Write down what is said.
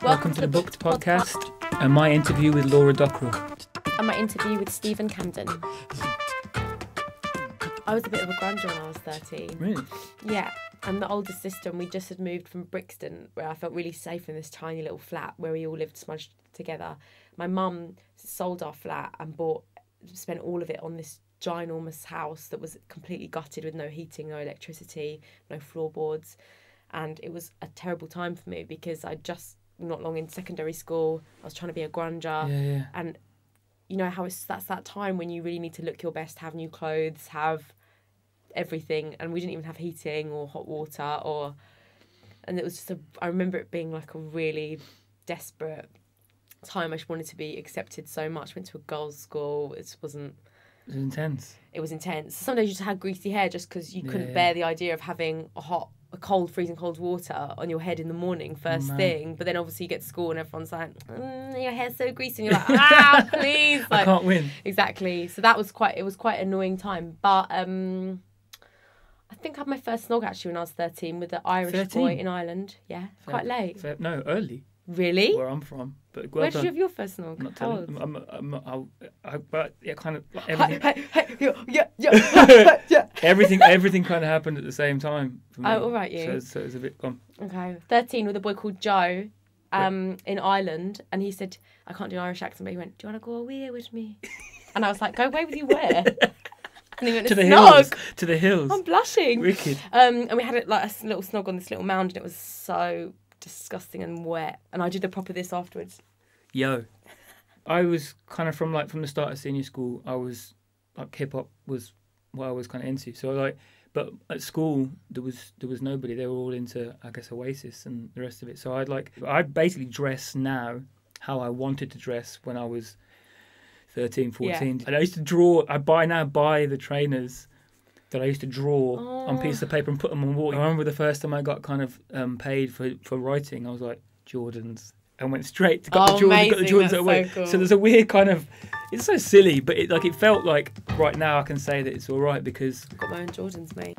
Welcome to the BookD podcast and my interview with Laura Dockrill. And my interview with Stephen Camden. I was a bit of a grunge when I was 13. Really? Yeah. I'm the oldest sister and we just had moved from Brixton, where I felt really safe in this tiny little flat where we all lived smudged together. My mum sold our flat and spent all of it on this ginormous house that was completely gutted with no heating, no electricity, no floorboards. And it was a terrible time for me because I just, not long in secondary school, I was trying to be a grunger. Yeah. And you know how that's that time when you really need to look your best, have new clothes, have everything. And we didn't even have heating or hot water and it was just I remember it being like a really desperate time. I just wanted to be accepted so much. Went to a girls' school. It was intense. It was intense. Some days you just had greasy hair just because you couldn't bear the idea of having freezing cold water on your head in the morning first thing. But then obviously you get to school and everyone's like, your hair's so greasy. And you're like, please. Like, I can't win. Exactly. So that was quite an annoying time. But I think I had my first snog actually when I was 13 with the Irish boy in Ireland. Yeah, quite late. No, early. Really? Where I'm from. But where did you have your first snog? I'm not telling. But yeah, kind of like everything. Yeah. everything kind of happened at the same time. For me. Oh, all right, you. So it was a bit gone. Okay, 13 with a boy called Joe, in Ireland, and he said, I can't do an Irish accent, but he went, "Do you want to go away with me?" And I was like, "Go away with you where?" And he went, to the hills. To the hills. I'm blushing. Wicked. And we had like a little snog on this little mound, and it was so disgusting and wet. And I did the proper this afterwards. Yo, I was kind of from the start of senior school. I was like hip hop was what I was kind of into. So but at school there was nobody. They were all into, I guess, Oasis and the rest of it. So I basically dress now how I wanted to dress when I was 13, 14. Yeah. And I used to draw. I buy the trainers that I used to draw on pieces of paper and put them on wall. I remember the first time I got kind of paid for writing. I was like, Jordans. And went straight to got the Jordans that way. So cool. So there's a weird kind of, it's so silly, but it felt like right now I can say that it's all right because I've got my own Jordans, mate.